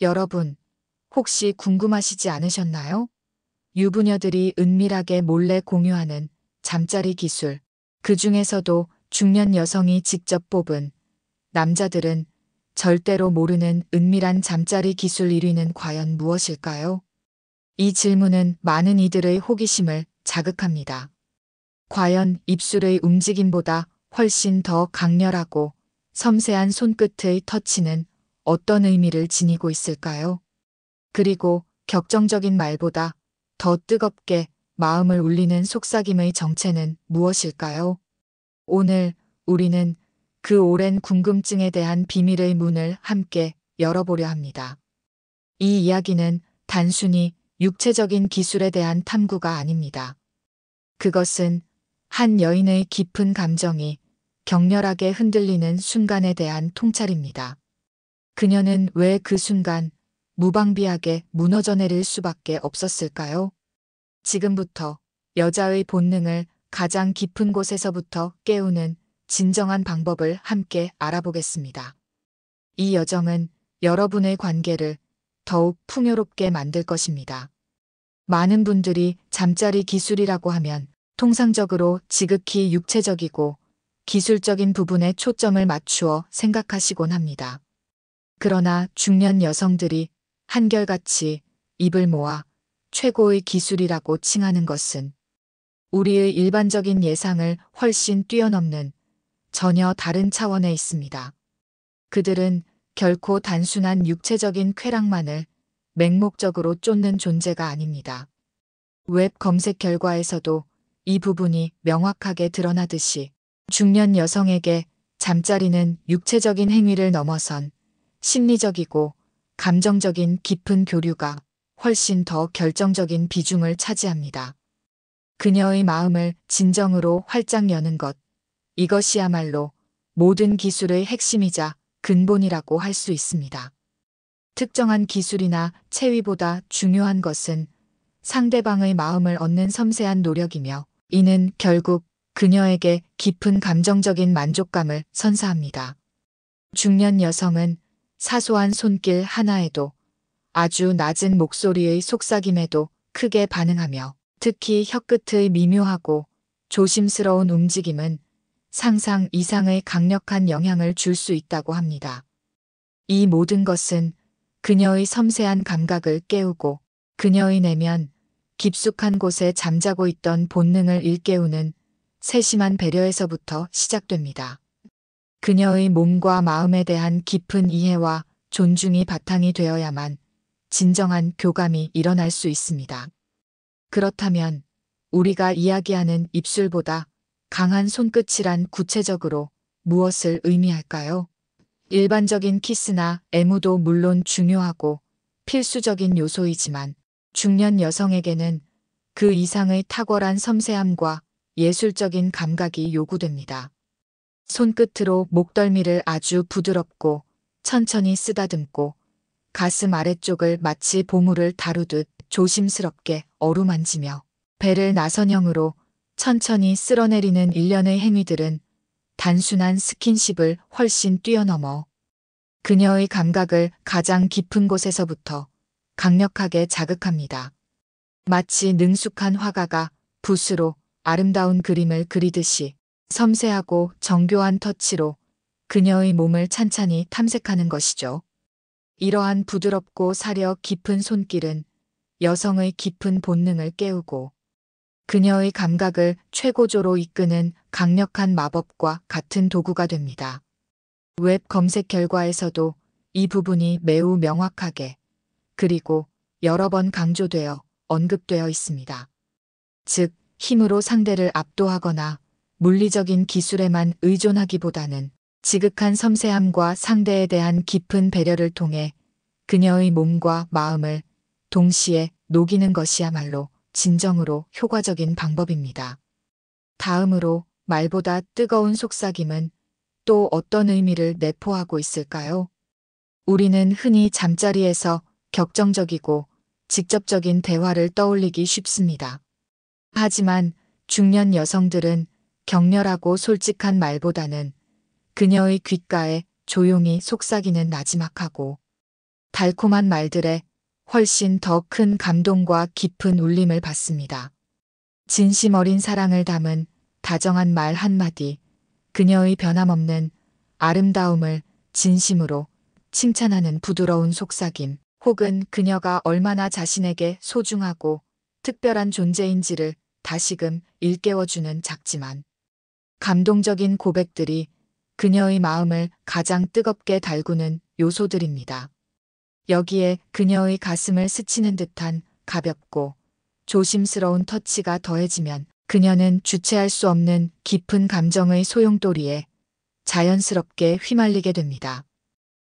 여러분, 혹시 궁금하시지 않으셨나요? 유부녀들이 은밀하게 몰래 공유하는 잠자리 기술, 그 중에서도 중년 여성이 직접 뽑은 남자들은 절대로 모르는 은밀한 잠자리 기술 1위는 과연 무엇일까요? 이 질문은 많은 이들의 호기심을 자극합니다. 과연 입술의 움직임보다 훨씬 더 강렬하고 섬세한 손끝의 터치는 어떤 의미를 지니고 있을까요? 그리고 격정적인 말보다 더 뜨겁게 마음을 울리는 속삭임의 정체는 무엇일까요? 오늘 우리는 그 오랜 궁금증에 대한 비밀의 문을 함께 열어보려 합니다. 이 이야기는 단순히 육체적인 기술에 대한 탐구가 아닙니다. 그것은 한 여인의 깊은 감정이 격렬하게 흔들리는 순간에 대한 통찰입니다. 그녀는 왜 그 순간 무방비하게 무너져 내릴 수밖에 없었을까요? 지금부터 여자의 본능을 가장 깊은 곳에서부터 깨우는 진정한 방법을 함께 알아보겠습니다. 이 여정은 여러분의 관계를 더욱 풍요롭게 만들 것입니다. 많은 분들이 잠자리 기술이라고 하면 통상적으로 지극히 육체적이고 기술적인 부분에 초점을 맞추어 생각하시곤 합니다. 그러나 중년 여성들이 한결같이 입을 모아 최고의 기술이라고 칭하는 것은 우리의 일반적인 예상을 훨씬 뛰어넘는 전혀 다른 차원에 있습니다. 그들은 결코 단순한 육체적인 쾌락만을 맹목적으로 쫓는 존재가 아닙니다. 웹 검색 결과에서도 이 부분이 명확하게 드러나듯이 중년 여성에게 잠자리는 육체적인 행위를 넘어선 심리적이고 감정적인 깊은 교류가 훨씬 더 결정적인 비중을 차지합니다. 그녀의 마음을 진정으로 활짝 여는 것, 이것이야말로 모든 기술의 핵심이자 근본이라고 할 수 있습니다. 특정한 기술이나 체위보다 중요한 것은 상대방의 마음을 얻는 섬세한 노력이며 이는 결국 그녀에게 깊은 감정적인 만족감을 선사합니다. 중년 여성은 사소한 손길 하나에도 아주 낮은 목소리의 속삭임에도 크게 반응하며 특히 혀끝의 미묘하고 조심스러운 움직임은 상상 이상의 강력한 영향을 줄 수 있다고 합니다. 이 모든 것은 그녀의 섬세한 감각을 깨우고 그녀의 내면 깊숙한 곳에 잠자고 있던 본능을 일깨우는 세심한 배려에서부터 시작됩니다. 그녀의 몸과 마음에 대한 깊은 이해와 존중이 바탕이 되어야만 진정한 교감이 일어날 수 있습니다. 그렇다면 우리가 이야기하는 입술보다 강한 손끝이란 구체적으로 무엇을 의미할까요? 일반적인 키스나 애무도 물론 중요하고 필수적인 요소이지만 중년 여성에게는 그 이상의 탁월한 섬세함과 예술적인 감각이 요구됩니다. 손끝으로 목덜미를 아주 부드럽고 천천히 쓰다듬고 가슴 아래쪽을 마치 보물을 다루듯 조심스럽게 어루만지며 배를 나선형으로 천천히 쓸어내리는 일련의 행위들은 단순한 스킨십을 훨씬 뛰어넘어 그녀의 감각을 가장 깊은 곳에서부터 강력하게 자극합니다. 마치 능숙한 화가가 붓으로 아름다운 그림을 그리듯이 섬세하고 정교한 터치로 그녀의 몸을 찬찬히 탐색하는 것이죠. 이러한 부드럽고 사려 깊은 손길은 여성의 깊은 본능을 깨우고 그녀의 감각을 최고조로 이끄는 강력한 마법과 같은 도구가 됩니다. 웹 검색 결과에서도 이 부분이 매우 명확하게 그리고 여러 번 강조되어 언급되어 있습니다. 즉, 힘으로 상대를 압도하거나 물리적인 기술에만 의존하기보다는 지극한 섬세함과 상대에 대한 깊은 배려를 통해 그녀의 몸과 마음을 동시에 녹이는 것이야말로 진정으로 효과적인 방법입니다. 다음으로 말보다 뜨거운 속삭임은 또 어떤 의미를 내포하고 있을까요? 우리는 흔히 잠자리에서 격정적이고 직접적인 대화를 떠올리기 쉽습니다. 하지만 중년 여성들은 격렬하고 솔직한 말보다는 그녀의 귓가에 조용히 속삭이는 나지막하고 달콤한 말들에 훨씬 더 큰 감동과 깊은 울림을 받습니다. 진심 어린 사랑을 담은 다정한 말 한마디, 그녀의 변함없는 아름다움을 진심으로 칭찬하는 부드러운 속삭임, 혹은 그녀가 얼마나 자신에게 소중하고 특별한 존재인지를 다시금 일깨워주는 작지만 감동적인 고백들이 그녀의 마음을 가장 뜨겁게 달구는 요소들입니다. 여기에 그녀의 가슴을 스치는 듯한 가볍고 조심스러운 터치가 더해지면 그녀는 주체할 수 없는 깊은 감정의 소용돌이에 자연스럽게 휘말리게 됩니다.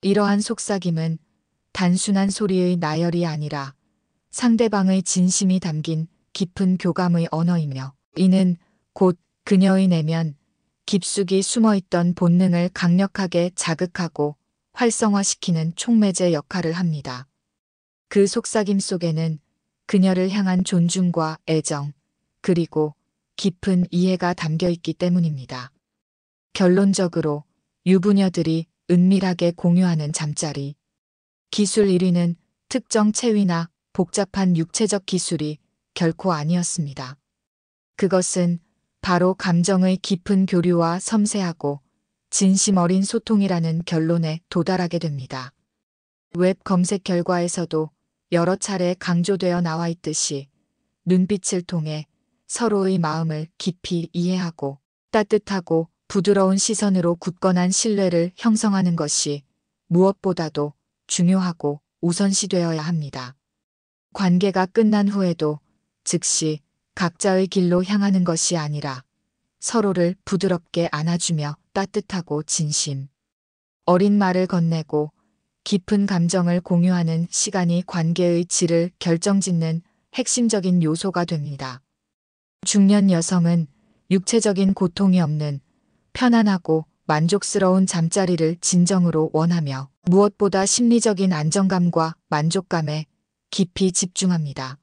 이러한 속삭임은 단순한 소리의 나열이 아니라 상대방의 진심이 담긴 깊은 교감의 언어이며, 이는 곧 그녀의 내면 깊숙이 숨어있던 본능을 강력하게 자극하고 활성화시키는 촉매제 역할을 합니다. 그 속삭임 속에는 그녀를 향한 존중과 애정, 그리고 깊은 이해가 담겨 있기 때문입니다. 결론적으로 유부녀들이 은밀하게 공유하는 잠자리. 기술 1위는 특정 체위나 복잡한 육체적 기술이 결코 아니었습니다. 그것은 바로 감정의 깊은 교류와 섬세하고 진심 어린 소통이라는 결론에 도달하게 됩니다. 웹 검색 결과에서도 여러 차례 강조되어 나와 있듯이 눈빛을 통해 서로의 마음을 깊이 이해하고 따뜻하고 부드러운 시선으로 굳건한 신뢰를 형성하는 것이 무엇보다도 중요하고 우선시되어야 합니다. 관계가 끝난 후에도 즉시 각자의 길로 향하는 것이 아니라 서로를 부드럽게 안아주며 따뜻하고 진심 어린 말을 건네고 깊은 감정을 공유하는 시간이 관계의 질을 결정짓는 핵심적인 요소가 됩니다. 중년 여성은 육체적인 고통이 없는 편안하고 만족스러운 잠자리를 진정으로 원하며 무엇보다 심리적인 안정감과 만족감에 깊이 집중합니다.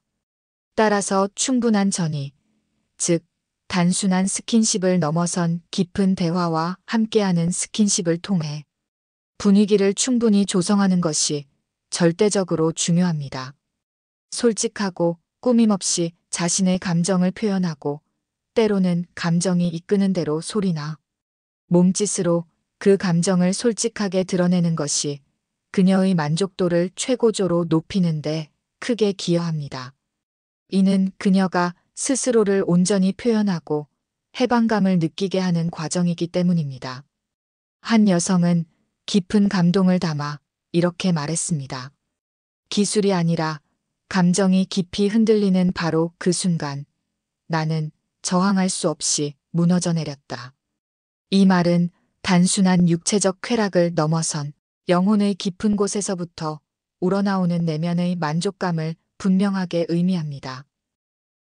따라서 충분한 전이, 즉 단순한 스킨십을 넘어선 깊은 대화와 함께하는 스킨십을 통해 분위기를 충분히 조성하는 것이 절대적으로 중요합니다. 솔직하고 꾸밈없이 자신의 감정을 표현하고 때로는 감정이 이끄는 대로 소리나 몸짓으로 그 감정을 솔직하게 드러내는 것이 그녀의 만족도를 최고조로 높이는 데 크게 기여합니다. 이는 그녀가 스스로를 온전히 표현하고 해방감을 느끼게 하는 과정이기 때문입니다. 한 여성은 깊은 감동을 담아 이렇게 말했습니다. 기술이 아니라 감정이 깊이 흔들리는 바로 그 순간 나는 저항할 수 없이 무너져 내렸다. 이 말은 단순한 육체적 쾌락을 넘어선 영혼의 깊은 곳에서부터 우러나오는 내면의 만족감을 분명하게 의미합니다.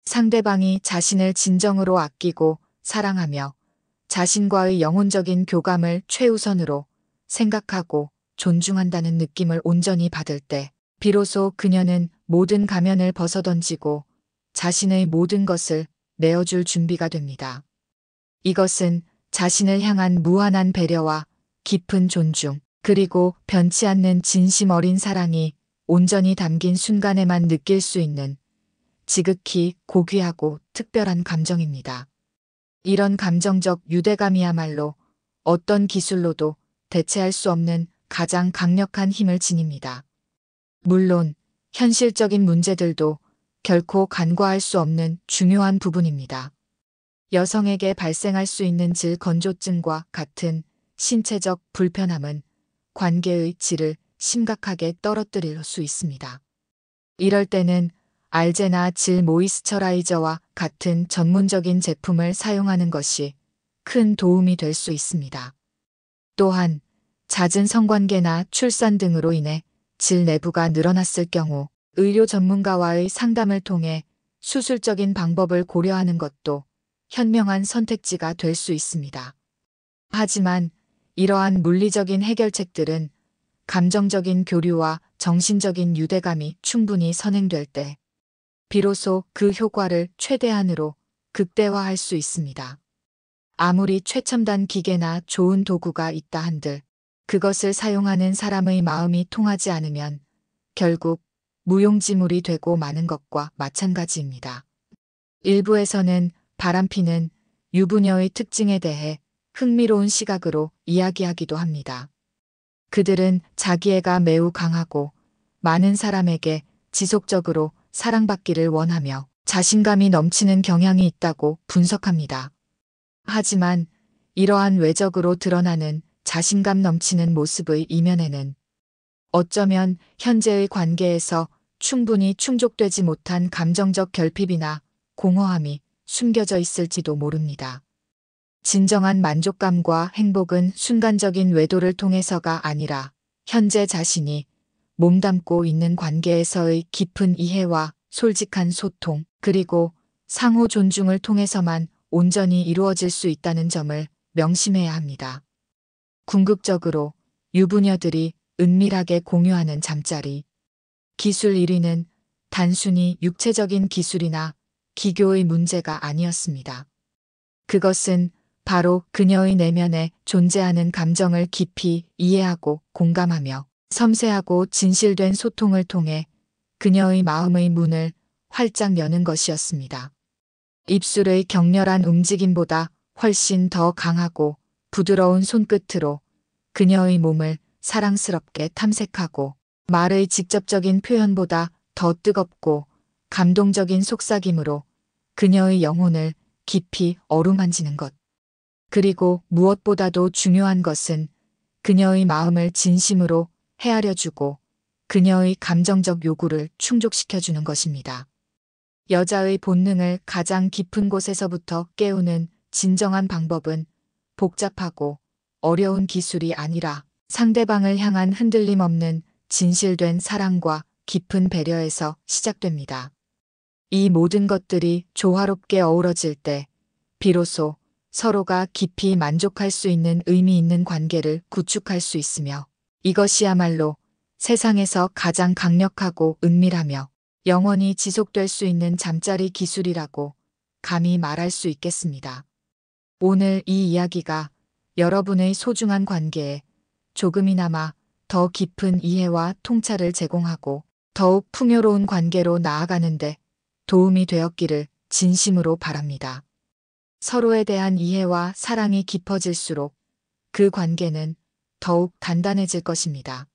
상대방이 자신을 진정으로 아끼고 사랑하며 자신과의 영혼적인 교감을 최우선으로 생각하고 존중한다는 느낌을 온전히 받을 때 비로소 그녀는 모든 가면을 벗어던지고 자신의 모든 것을 내어줄 준비가 됩니다. 이것은 자신을 향한 무한한 배려와 깊은 존중, 그리고 변치 않는 진심 어린 사랑이 온전히 담긴 순간에만 느낄 수 있는 지극히 고귀하고 특별한 감정입니다. 이런 감정적 유대감이야말로 어떤 기술로도 대체할 수 없는 가장 강력한 힘을 지닙니다. 물론 현실적인 문제들도 결코 간과할 수 없는 중요한 부분입니다. 여성에게 발생할 수 있는 질 건조증과 같은 신체적 불편함은 관계의 질을 심각하게 떨어뜨릴 수 있습니다. 이럴 때는 알제나 질 모이스처라이저와 같은 전문적인 제품을 사용하는 것이 큰 도움이 될 수 있습니다. 또한 잦은 성관계나 출산 등으로 인해 질 내부가 늘어났을 경우 의료 전문가와의 상담을 통해 수술적인 방법을 고려하는 것도 현명한 선택지가 될 수 있습니다. 하지만 이러한 물리적인 해결책들은 감정적인 교류와 정신적인 유대감이 충분히 선행될 때 비로소 그 효과를 최대한으로 극대화할 수 있습니다. 아무리 최첨단 기계나 좋은 도구가 있다 한들 그것을 사용하는 사람의 마음이 통하지 않으면 결국 무용지물이 되고 마는 것과 마찬가지입니다. 일부에서는 바람피는 유부녀의 특징에 대해 흥미로운 시각으로 이야기하기도 합니다. 그들은 자기애가 매우 강하고 많은 사람에게 지속적으로 사랑받기를 원하며 자신감이 넘치는 경향이 있다고 분석합니다. 하지만 이러한 외적으로 드러나는 자신감 넘치는 모습의 이면에는 어쩌면 현재의 관계에서 충분히 충족되지 못한 감정적 결핍이나 공허함이 숨겨져 있을지도 모릅니다. 진정한 만족감과 행복은 순간적인 외도를 통해서가 아니라 현재 자신이 몸담고 있는 관계에서의 깊은 이해와 솔직한 소통, 그리고 상호 존중을 통해서만 온전히 이루어질 수 있다는 점을 명심해야 합니다. 궁극적으로 유부녀들이 은밀하게 공유하는 잠자리. 기술 1위는 단순히 육체적인 기술이나 기교의 문제가 아니었습니다. 그것은 바로 그녀의 내면에 존재하는 감정을 깊이 이해하고 공감하며 섬세하고 진실된 소통을 통해 그녀의 마음의 문을 활짝 여는 것이었습니다. 입술의 격렬한 움직임보다 훨씬 더 강하고 부드러운 손끝으로 그녀의 몸을 사랑스럽게 탐색하고 말의 직접적인 표현보다 더 뜨겁고 감동적인 속삭임으로 그녀의 영혼을 깊이 어루만지는 것. 그리고 무엇보다도 중요한 것은 그녀의 마음을 진심으로 헤아려주고 그녀의 감정적 요구를 충족시켜주는 것입니다. 여자의 본능을 가장 깊은 곳에서부터 깨우는 진정한 방법은 복잡하고 어려운 기술이 아니라 상대방을 향한 흔들림 없는 진실된 사랑과 깊은 배려에서 시작됩니다. 이 모든 것들이 조화롭게 어우러질 때 비로소 서로가 깊이 만족할 수 있는 의미 있는 관계를 구축할 수 있으며 이것이야말로 세상에서 가장 강력하고 은밀하며 영원히 지속될 수 있는 잠자리 기술이라고 감히 말할 수 있겠습니다. 오늘 이 이야기가 여러분의 소중한 관계에 조금이나마 더 깊은 이해와 통찰을 제공하고 더욱 풍요로운 관계로 나아가는데 도움이 되었기를 진심으로 바랍니다. 서로에 대한 이해와 사랑이 깊어질수록 그 관계는 더욱 단단해질 것입니다.